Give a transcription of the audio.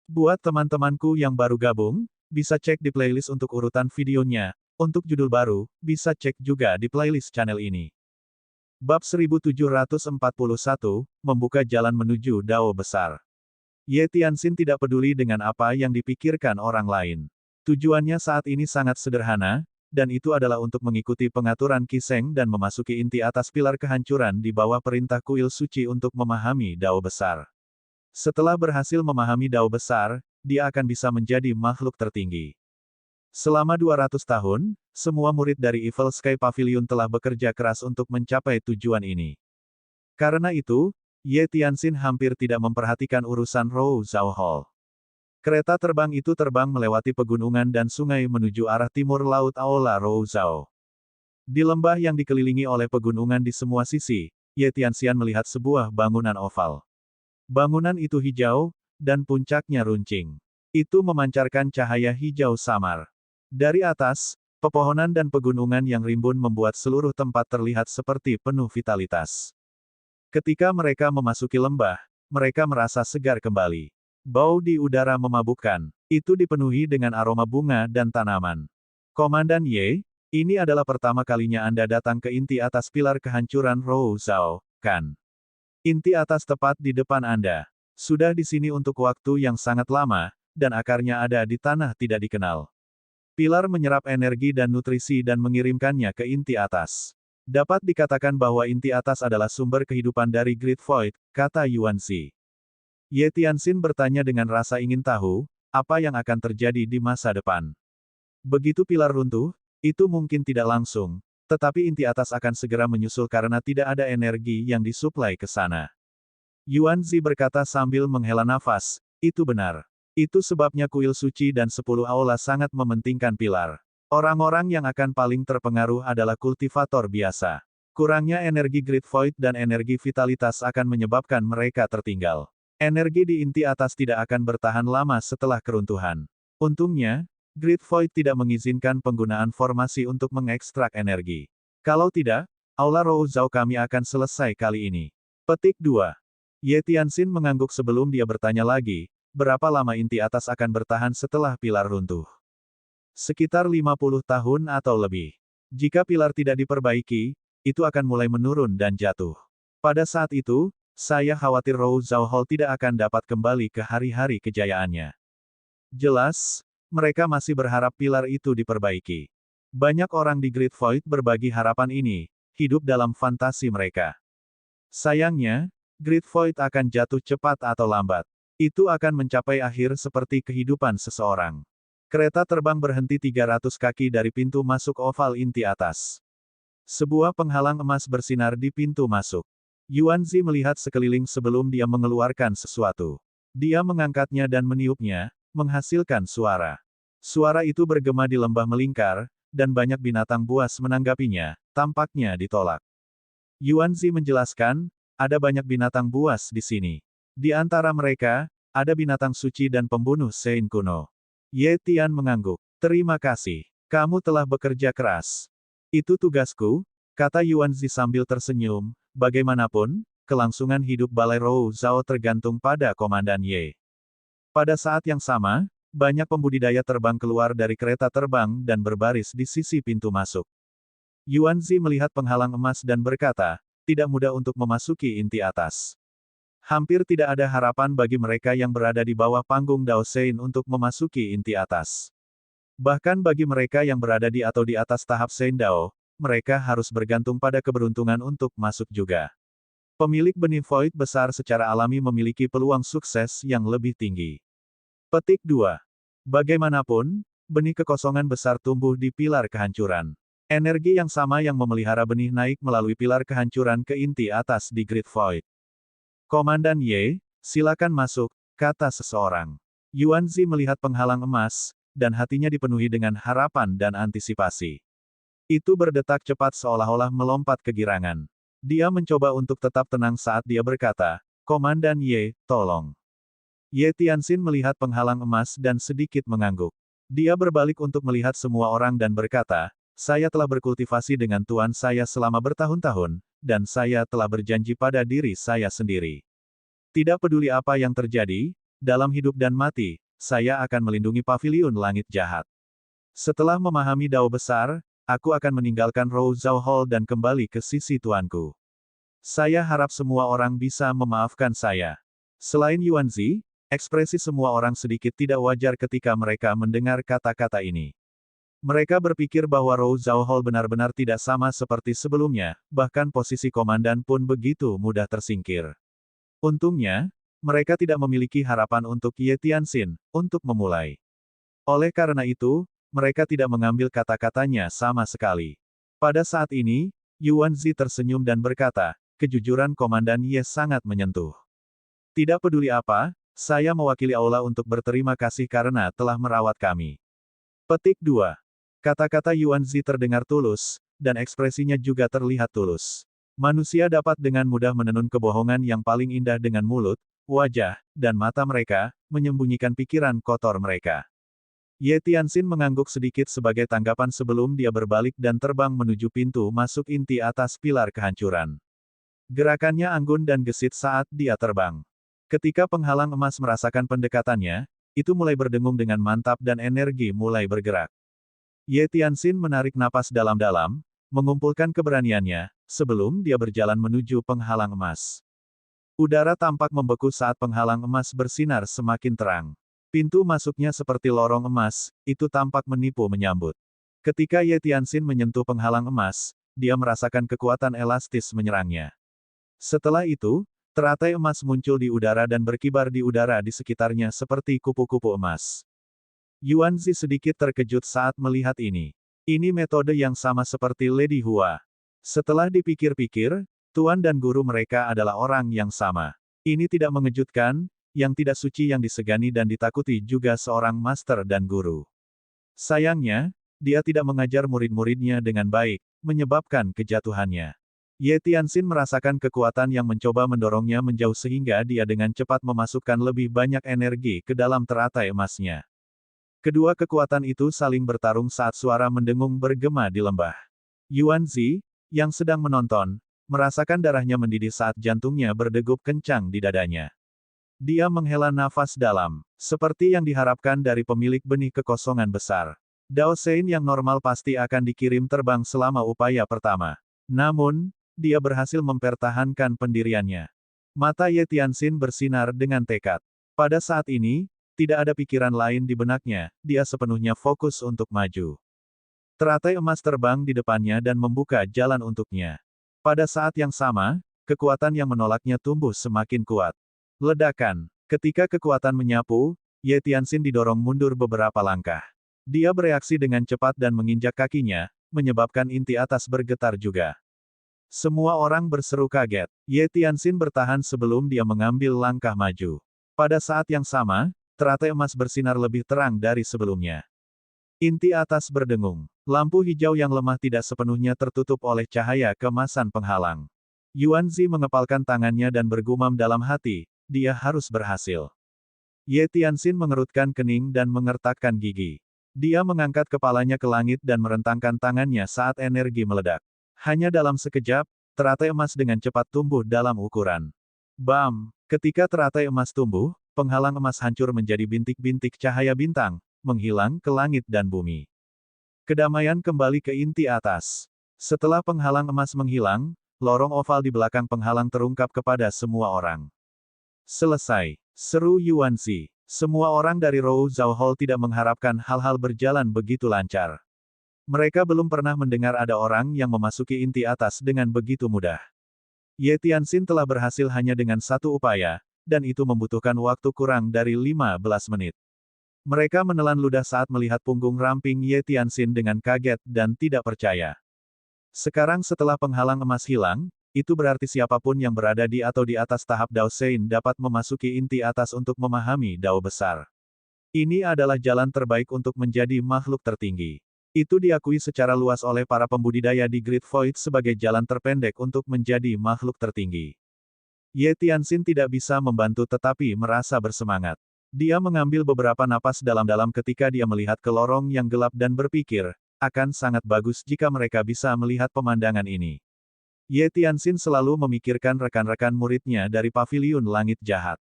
Buat teman-temanku yang baru gabung, bisa cek di playlist untuk urutan videonya. Untuk judul baru, bisa cek juga di playlist channel ini. Bab 1741, Membuka Jalan Menuju Dao Besar. Ye Tianxin tidak peduli dengan apa yang dipikirkan orang lain. Tujuannya saat ini sangat sederhana, dan itu adalah untuk mengikuti pengaturan Qiseng dan memasuki inti atas pilar kehancuran di bawah perintah kuil suci untuk memahami Dao Besar. Setelah berhasil memahami Dao Besar, dia akan bisa menjadi makhluk tertinggi. Selama 200 tahun, semua murid dari Evil Sky Pavilion telah bekerja keras untuk mencapai tujuan ini. Karena itu, Ye Tianxin hampir tidak memperhatikan urusan Rou Zhao Hall. Kereta terbang itu terbang melewati pegunungan dan sungai menuju arah timur laut Aula Rou Zhao. Di lembah yang dikelilingi oleh pegunungan di semua sisi, Ye Tianxian melihat sebuah bangunan oval. Bangunan itu hijau, dan puncaknya runcing. Itu memancarkan cahaya hijau samar. Dari atas, pepohonan dan pegunungan yang rimbun membuat seluruh tempat terlihat seperti penuh vitalitas. Ketika mereka memasuki lembah, mereka merasa segar kembali. Bau di udara memabukkan. Itu dipenuhi dengan aroma bunga dan tanaman. Komandan Ye, ini adalah pertama kalinya Anda datang ke inti atas pilar kehancuran Rou Zhao, kan? Inti atas tepat di depan Anda. Sudah di sini untuk waktu yang sangat lama, dan akarnya ada di tanah tidak dikenal. Pilar menyerap energi dan nutrisi dan mengirimkannya ke inti atas. Dapat dikatakan bahwa inti atas adalah sumber kehidupan dari Great Void, kata Yuanzi. Ye Tianxin bertanya dengan rasa ingin tahu, apa yang akan terjadi di masa depan. Begitu pilar runtuh, itu mungkin tidak langsung, tetapi inti atas akan segera menyusul karena tidak ada energi yang disuplai ke sana. Yuanzi berkata sambil menghela nafas, itu benar. Itu sebabnya kuil suci dan 10 aula sangat mementingkan pilar. Orang-orang yang akan paling terpengaruh adalah kultivator biasa. Kurangnya energi Great Void dan energi vitalitas akan menyebabkan mereka tertinggal. Energi di inti atas tidak akan bertahan lama setelah keruntuhan. Untungnya, Great Void tidak mengizinkan penggunaan formasi untuk mengekstrak energi. Kalau tidak, Aula Rou Zhao kami akan selesai kali ini. Petik 2. Ye Tianxin mengangguk sebelum dia bertanya lagi, berapa lama inti atas akan bertahan setelah pilar runtuh? Sekitar 50 tahun atau lebih. Jika pilar tidak diperbaiki, itu akan mulai menurun dan jatuh. Pada saat itu, saya khawatir Rou Zhao Hall tidak akan dapat kembali ke hari-hari kejayaannya. Jelas, mereka masih berharap pilar itu diperbaiki. Banyak orang di Great Void berbagi harapan ini, hidup dalam fantasi mereka. Sayangnya, Great Void akan jatuh cepat atau lambat. Itu akan mencapai akhir seperti kehidupan seseorang. Kereta terbang berhenti 300 kaki dari pintu masuk oval inti atas. Sebuah penghalang emas bersinar di pintu masuk. Yuanzi melihat sekeliling sebelum dia mengeluarkan sesuatu. Dia mengangkatnya dan meniupnya, menghasilkan suara. Suara itu bergema di lembah melingkar, dan banyak binatang buas menanggapinya, tampaknya ditolak. Yuanzi menjelaskan, ada banyak binatang buas di sini. Di antara mereka, ada binatang suci dan pembunuh Sein kuno. Ye Tian mengangguk. Terima kasih. Kamu telah bekerja keras. Itu tugasku, kata Yuanzi sambil tersenyum. Bagaimanapun, kelangsungan hidup Balai Rou Zhao tergantung pada Komandan Ye. Pada saat yang sama, banyak pembudidaya terbang keluar dari kereta terbang dan berbaris di sisi pintu masuk. Yuanzi melihat penghalang emas dan berkata, tidak mudah untuk memasuki inti atas. Hampir tidak ada harapan bagi mereka yang berada di bawah panggung Dao Sein untuk memasuki inti atas. Bahkan bagi mereka yang berada di atau di atas tahap Sein Dao, mereka harus bergantung pada keberuntungan untuk masuk juga. Pemilik benih void besar secara alami memiliki peluang sukses yang lebih tinggi. Petik 2. Bagaimanapun, benih kekosongan besar tumbuh di pilar kehancuran. Energi yang sama yang memelihara benih naik melalui pilar kehancuran ke inti atas di Great Void. Komandan Ye, silakan masuk, kata seseorang. Yuanzi melihat penghalang emas, dan hatinya dipenuhi dengan harapan dan antisipasi. Itu berdetak cepat seolah-olah melompat kegirangan. Dia mencoba untuk tetap tenang saat dia berkata, Komandan Ye, tolong. Ye Tianxin melihat penghalang emas dan sedikit mengangguk. Dia berbalik untuk melihat semua orang dan berkata, saya telah berkultivasi dengan tuan saya selama bertahun-tahun, dan saya telah berjanji pada diri saya sendiri. Tidak peduli apa yang terjadi, dalam hidup dan mati, saya akan melindungi paviliun langit jahat. Setelah memahami Dao besar, aku akan meninggalkan Rouzhou Hall dan kembali ke sisi tuanku. Saya harap semua orang bisa memaafkan saya. Selain Yuanzi, ekspresi semua orang sedikit tidak wajar ketika mereka mendengar kata-kata ini. Mereka berpikir bahwa Rouzhou Hall benar-benar tidak sama seperti sebelumnya, bahkan posisi komandan pun begitu mudah tersingkir. Untungnya, mereka tidak memiliki harapan untuk Ye Tianxin untuk memulai. Oleh karena itu, mereka tidak mengambil kata-katanya sama sekali. Pada saat ini, Yuanzi tersenyum dan berkata, kejujuran Komandan Ye sangat menyentuh. Tidak peduli apa, saya mewakili Aula untuk berterima kasih karena telah merawat kami. Petik 2. Kata-kata Yuanzi terdengar tulus, dan ekspresinya juga terlihat tulus. Manusia dapat dengan mudah menenun kebohongan yang paling indah dengan mulut, wajah, dan mata mereka, menyembunyikan pikiran kotor mereka. Ye Tianxin mengangguk sedikit sebagai tanggapan sebelum dia berbalik dan terbang menuju pintu masuk inti atas pilar kehancuran. Gerakannya anggun dan gesit saat dia terbang. Ketika penghalang emas merasakan pendekatannya, itu mulai berdengung dengan mantap dan energi mulai bergerak. Ye Tianxin menarik napas dalam-dalam, mengumpulkan keberaniannya, sebelum dia berjalan menuju penghalang emas. Udara tampak membeku saat penghalang emas bersinar semakin terang. Pintu masuknya seperti lorong emas, itu tampak menipu menyambut. Ketika Ye Tianxin menyentuh penghalang emas, dia merasakan kekuatan elastis menyerangnya. Setelah itu, teratai emas muncul di udara dan berkibar di udara di sekitarnya seperti kupu-kupu emas. Yuanzi sedikit terkejut saat melihat ini. Ini metode yang sama seperti Lady Hua. Setelah dipikir-pikir, tuan dan guru mereka adalah orang yang sama. Ini tidak mengejutkan, yang tidak suci yang disegani dan ditakuti juga seorang master dan guru. Sayangnya, dia tidak mengajar murid-muridnya dengan baik, menyebabkan kejatuhannya. Ye Tianxin merasakan kekuatan yang mencoba mendorongnya menjauh sehingga dia dengan cepat memasukkan lebih banyak energi ke dalam teratai emasnya. Kedua kekuatan itu saling bertarung saat suara mendengung bergema di lembah. Yuanzi, yang sedang menonton, merasakan darahnya mendidih saat jantungnya berdegup kencang di dadanya. Dia menghela nafas dalam, seperti yang diharapkan dari pemilik benih kekosongan besar. Dao Sein yang normal pasti akan dikirim terbang selama upaya pertama. Namun, dia berhasil mempertahankan pendiriannya. Mata Ye Tianxin bersinar dengan tekad. Pada saat ini, tidak ada pikiran lain di benaknya, dia sepenuhnya fokus untuk maju. Teratai emas terbang di depannya dan membuka jalan untuknya. Pada saat yang sama, kekuatan yang menolaknya tumbuh semakin kuat. Ledakan. Ketika kekuatan menyapu, Ye Tianxin didorong mundur beberapa langkah. Dia bereaksi dengan cepat dan menginjak kakinya, menyebabkan inti atas bergetar juga. Semua orang berseru kaget. Ye Tianxin bertahan sebelum dia mengambil langkah maju. Pada saat yang sama, teratai emas bersinar lebih terang dari sebelumnya. Inti atas berdengung. Lampu hijau yang lemah tidak sepenuhnya tertutup oleh cahaya kemasan penghalang. Yuanzi mengepalkan tangannya dan bergumam dalam hati, dia harus berhasil. Ye Tianxin mengerutkan kening dan mengertakkan gigi. Dia mengangkat kepalanya ke langit dan merentangkan tangannya saat energi meledak. Hanya dalam sekejap, teratai emas dengan cepat tumbuh dalam ukuran. Bam! Ketika teratai emas tumbuh, penghalang emas hancur menjadi bintik-bintik cahaya bintang, menghilang ke langit dan bumi. Kedamaian kembali ke inti atas. Setelah penghalang emas menghilang, lorong oval di belakang penghalang terungkap kepada semua orang. Selesai, seru Yuanzi. Semua orang dari Rouzhou Hall tidak mengharapkan hal-hal berjalan begitu lancar. Mereka belum pernah mendengar ada orang yang memasuki inti atas dengan begitu mudah. Ye Tianxin telah berhasil hanya dengan satu upaya, dan itu membutuhkan waktu kurang dari 15 menit. Mereka menelan ludah saat melihat punggung ramping Ye Tianxin dengan kaget dan tidak percaya. Sekarang setelah penghalang emas hilang, itu berarti siapapun yang berada di atau di atas tahap Dao Sein dapat memasuki inti atas untuk memahami Dao besar. Ini adalah jalan terbaik untuk menjadi makhluk tertinggi. Itu diakui secara luas oleh para pembudidaya di Great Void sebagai jalan terpendek untuk menjadi makhluk tertinggi. Ye Tianxin tidak bisa membantu tetapi merasa bersemangat. Dia mengambil beberapa napas dalam-dalam ketika dia melihat ke lorong yang gelap dan berpikir, akan sangat bagus jika mereka bisa melihat pemandangan ini. Ye Tianxin selalu memikirkan rekan-rekan muridnya dari paviliun langit jahat.